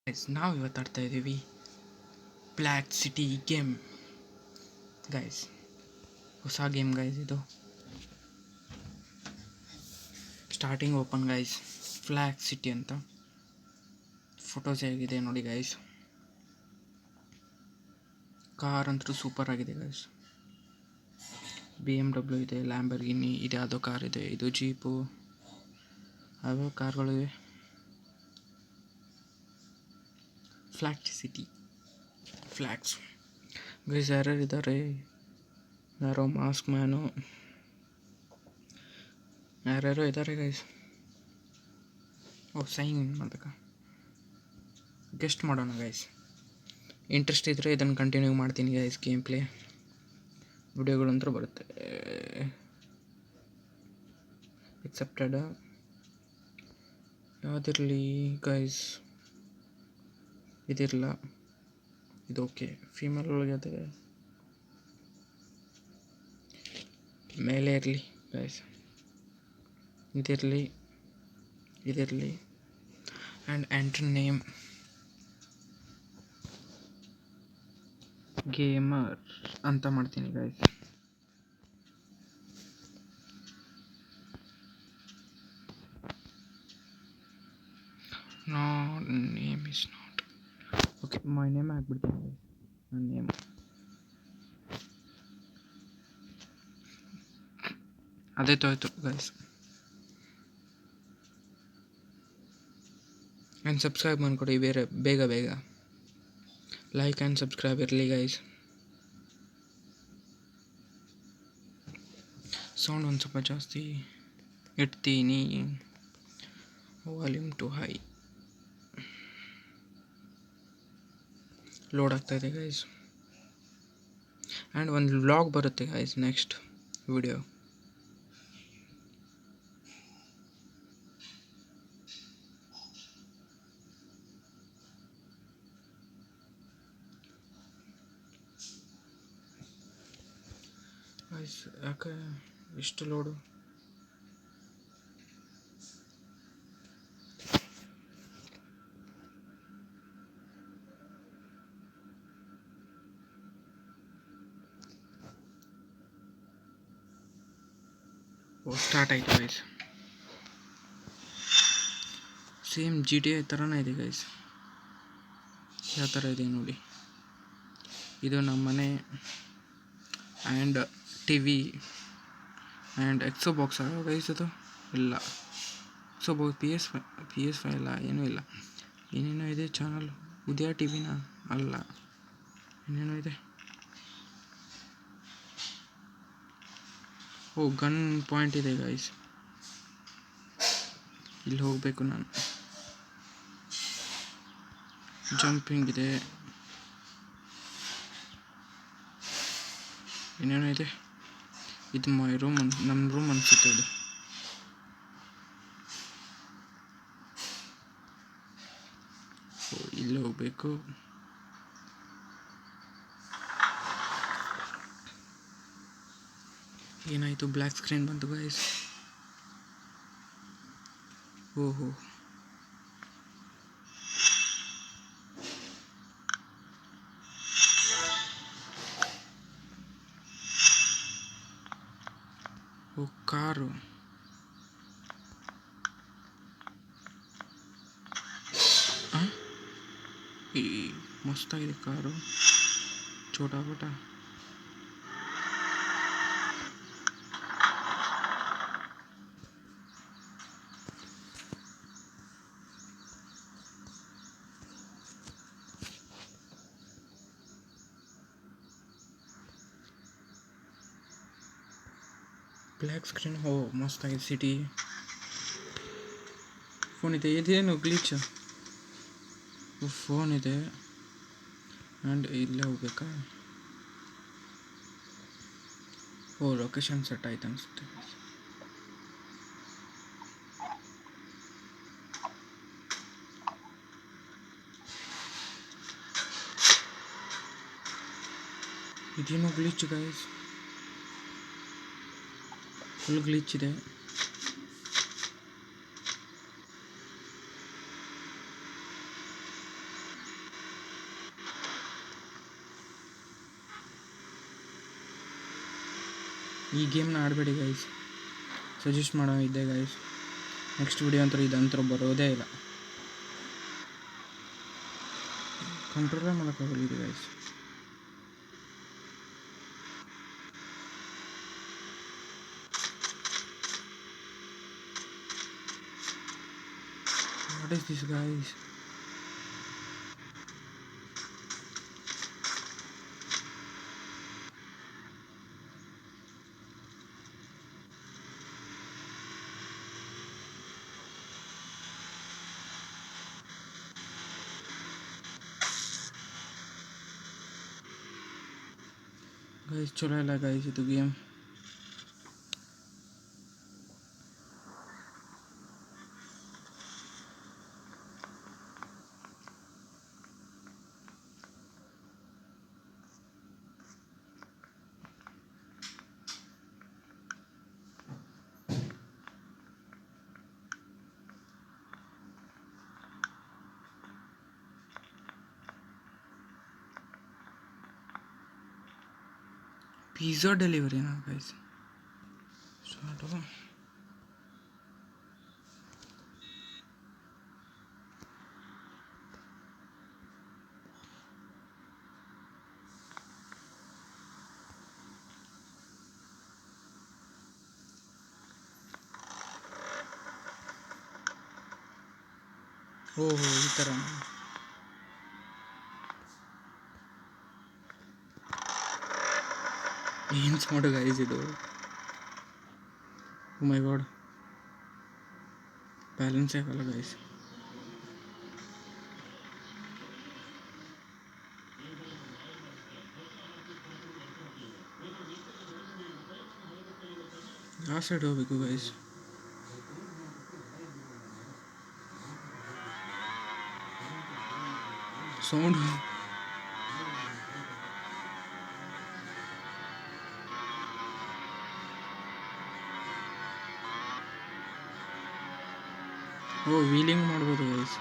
Guys ನಾವು ಇವತ್ತು ಆಡ್ತಾ ಇದ್ದೀವಿ ಬ್ಲ್ಯಾಕ್ ಸಿಟಿ ಗೇಮ್ ಗೈಸ್. ಹೊಸ ಗೇಮ್ ಗೈಸ್. ಇದು starting open guys, black city ಅಂತ ಫೋಟೋಸ್ ಹೇಗಿದೆ ನೋಡಿ ಗೈಸ್. ಕಾರ್ ಅಂತೂ ಸೂಪರ್ ಆಗಿದೆ ಗೈಸ್. BMW ಇದೆ, ಲ್ಯಾಂಬರ್ಗಿನಿ ಇದೆ, ಯಾವುದೋ ಕಾರ್ ಇದೆ, ಇದು ಜೀಪು, ಯಾವುದೋ ಕಾರ್ಗಳಿವೆ. Flat city flats guys. ಯಾರ್ಯಾರು ಇದ್ದಾರೆ? ಯಾರೋ ಮಾಸ್ಕ್ ಮ್ಯಾನು, ಯಾರ್ಯಾರೋ ಇದ್ದಾರೆ ಗೈಸ್. ಸೈನ್ ಮಾಡಬೇಕಾ? ಗೆಸ್ಟ್ ಮಾಡೋಣ ಗೈಸ್. ಇಂಟ್ರೆಸ್ಟ್ ಇದ್ದರೆ ಇದನ್ನು ಕಂಟಿನ್ಯೂ ಮಾಡ್ತೀನಿ ಗೈಸ್. ಗೇಮ್ ಪ್ಲೇ ವಿಡಿಯೋಗಳಂತೂ ಬರುತ್ತೆ. Accepted ಯಾವುದಿರಲಿ guys? ಇದಿರಲ್ಲ, ಇದು ಓಕೆ. ಫೀಮೇಲ್ ಒಳಗೆ ಅದೇ ಮೇಲೆ ಇರಲಿ ಗೈಸ್. ಇದಿರಲಿ ಆ್ಯಂಡ್ ಎಂಟ್ರ್ ನೇಮ್ ಗೇಮರ್ ಅಂತ ಮಾಡ್ತೀನಿ guys. Name is not okay. My name ಹಾಕ್ಬಿಡ್ತೀನಿ ಗೈಸ್. ನನ್ನ ನೇಮ್ ಅದೇ ತೋಯ್ತು ಗೈಸ್. ಆ್ಯಂಡ್ ಸಬ್ಸ್ಕ್ರೈಬ್ ಮಾಡಿಕೊಡಿ ಬೇಗ ಲೈಕ್ ಆ್ಯಂಡ್ ಸಬ್ಸ್ಕ್ರೈಬ್ ಇರಲಿ ಗೈಸ್. ಸೌಂಡ್ ಒಂದು ಸ್ವಲ್ಪ ಜಾಸ್ತಿ ಇಡ್ತೀನಿ, ವಾಲ್ಯೂಮ್ ಟು ಹೈ. ಲೋಡ್ ಆಗ್ತಾಯಿದೆ ಗೈಸ್. ಆ್ಯಂಡ್ ಒಂದು ವ್ಲಾಗ್ ಬರುತ್ತೆ ಗೈಸ್ ನೆಕ್ಸ್ಟ್ ವಿಡಿಯೋ. ಗೈಸ್ ಯಾಕೆ ಇಷ್ಟು ಲೋಡು? ಸ್ಟಾರ್ಟ್ ಆಯಿತು ಗೈಸ್. ಸೇಮ್ GTA ಥರನೇ ಇದೆ ಗೈಸ್. ಯಾವ ಥರ ಇದೆ ನೋಡಿ. ಇದು ನಮ್ಮ ಮನೆ and TV and Exo box guys. ಅದು ಇಲ್ಲ, ಎಕ್ಸೋ ಬಾಕ್ಸ್, PS5 ಇಲ್ಲ, ಏನೂ ಇಲ್ಲ. ಏನೇನೋ ಇದೆ ಚಾನಲ್. ಉದಯ TVನ ಅಲ್ಲ, ಏನೇನೋ ಇದೆ. ಗನ್ ಪಾಯಿಂಟ್ ಇದೆ ಗೈಸ್. ಇಲ್ಲಿ ಹೋಗಬೇಕು ನಾನು. ಜಂಪಿಂಗ್ ಇದೆ, ಏನೇನೋ ಇದೆ. ಇದು ಮೈ ರೂಮ್, ನಮ್ಮ ರೂಮ್ ಅನಿಸುತ್ತೆ ಇದು. ಇಲ್ಲಿ ಹೋಗಬೇಕು. ಏನಾಯಿತು? ಬ್ಲ್ಯಾಕ್ ಸ್ಕ್ರೀನ್ ಬಂತು ಗೈಸ್. ಓಹೋ, ಕಾರು. ಈ ಮಸ್ತಾಗಿದೆ ಕಾರು, ಛೋಟಾ ಪಟ. Black screen. ಮಸ್ತಾಗಿದೆ ಸಿಟಿ. ಫೋನ್ ಇದೆ. ಇದೇನು ಗ್ಲಿಚ್? ಫೋನ್ ಇದೆ ಆ್ಯಂಡ್ ಇಲ್ಲೇ ಹೋಗ್ಬೇಕಾ? ಲೊಕೇಶನ್ ಸೆಟ್ ಆಯ್ತು ಅನಿಸುತ್ತೆ. ಇದೇನು ಗ್ಲಿಚ್ ಗೈಸ್, ಫುಲ್ ಗ್ಲಿಚ್ ಇದೆ. ಈ ಗೇಮ್ನ ಆಡಬೇಡಿ ಗೈಸ್, ಸಜೆಸ್ಟ್ ಮಾಡೋ ಇದ್ದೆ ಗೈಸ್. ನೆಕ್ಸ್ಟ್ ವಿಡಿಯೋ ಅಂತೂ ಇದಂತೂ ಬರೋದೇ ಇಲ್ಲ, ಕಂಟ್ರೋಲೇ ಮಾಡೋಕ್ಕಾಗಲ್ಲ ಇದು guys. What is this guys? Guys ಚಲೋ ಇಲ್ಲ ಗೈಸ್ ಇದು ಗೇಮ್. ಪಿಜ್ಜಾ ಡೆಲಿವರಿನಾ ಗೈಸ್? ಸ್ಟಾರ್ಟು. ಓಹೋ ಈ ಥರ ಏನು ಸೌಂಡ್ ಗೈಸ್ ಇದು? ಓ ಮೈ ಗಾಡ್, ಬ್ಯಾಲೆನ್ಸ್ ಆಗಲ್ಲ ಗೈಸ್. ಯಾವ ಸೈಡ್ ಹೋಗ್ಬೇಕು ಗೈಸ್? ಸೌಂಡ್ ಓ ವೀಲಿಂಗ್ ಮಾಡ್ಬೋದು ಗೈಸ್.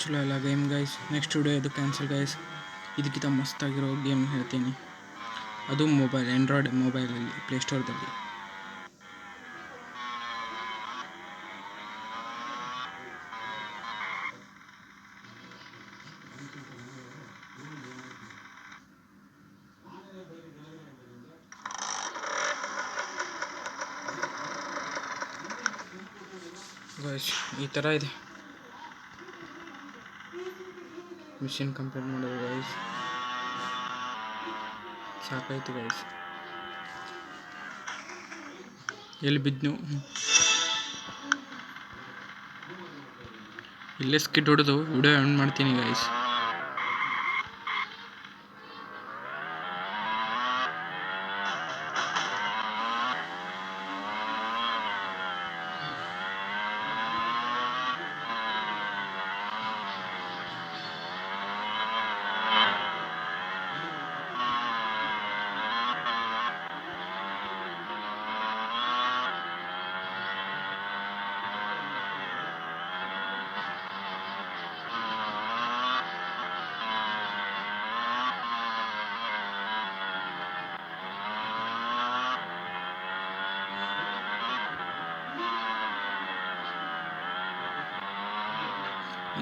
ಚಲೋ ಇಲ್ಲ ಗೇಮ್ ಗೈಸ್. ನೆಕ್ಸ್ಟ್ ವಿಡಿಯೋ ಇದು ಕ್ಯಾನ್ಸಲ್ ಗೈಸ್. ಇದಕ್ಕಿಂತ ಮಸ್ತಾಗಿರೋ ಗೇಮ್ ಹೇಳ್ತೀನಿ, ಅದು ಮೊಬೈಲ್, ಆ್ಯಂಡ್ರಾಯ್ಡ್ ಮೊಬೈಲಲ್ಲಿ ಪ್ಲೇಸ್ಟೋರ್ದಲ್ಲಿ. ಗೈಸ್ ಈ ಥರ ಇದೆ ಮಿಷನ್ ಕಂಪ್ಲೀಟ್ ಮಾಡೋದು ಗೈಸ್. ಸಾಕಾಯ್ತು ಗೈಸ್. ಎಲ್ಲಿ ಬಿದ್ನು? ಇಲ್ಲೇ ಸ್ಕಿಟ್ ಹೊಡೆದು ವಿಡಿಯೋ ಎಂಡ್ ಮಾಡ್ತೀನಿ ಗೈಸ್.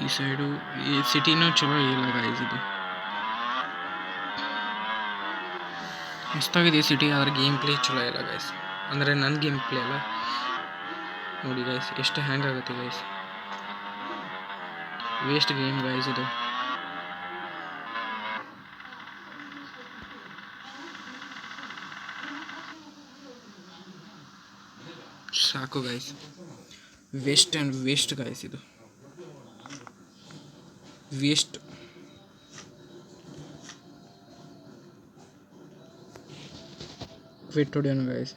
ಈ ಸೈಡು ಈ ಸಿಟಿನೂ ಚಲೋ ಇಲ್ಲ ಗೈಸ್. ಇದು ಮಸ್ತಾಗಿದೆ ಸಿಟಿ, ಆದರೆ ಗೇಮ್ ಪ್ಲೇ ಚಲೋ ಇಲ್ಲ ಗೈಸ್. ಅಂದರೆ ನನ್ನ ಗೇಮ್ ಪ್ಲೇ ಅಲ್ಲ ನೋಡಿ ಗೈಸ್, ಎಷ್ಟು ಹ್ಯಾಂಗ್ ಆಗುತ್ತೆ ಗೈಸ್. ವೇಸ್ಟ್ ಗೇಮ್ ಗೈಸ್ ಇದು. ಸಾಕು guys, waste and waste guys ಇದು, ವೇಸ್ಟ್. ಕ್ವಿಟ್ ಹೊಡೆಯೋಣ ಗೈಸ್.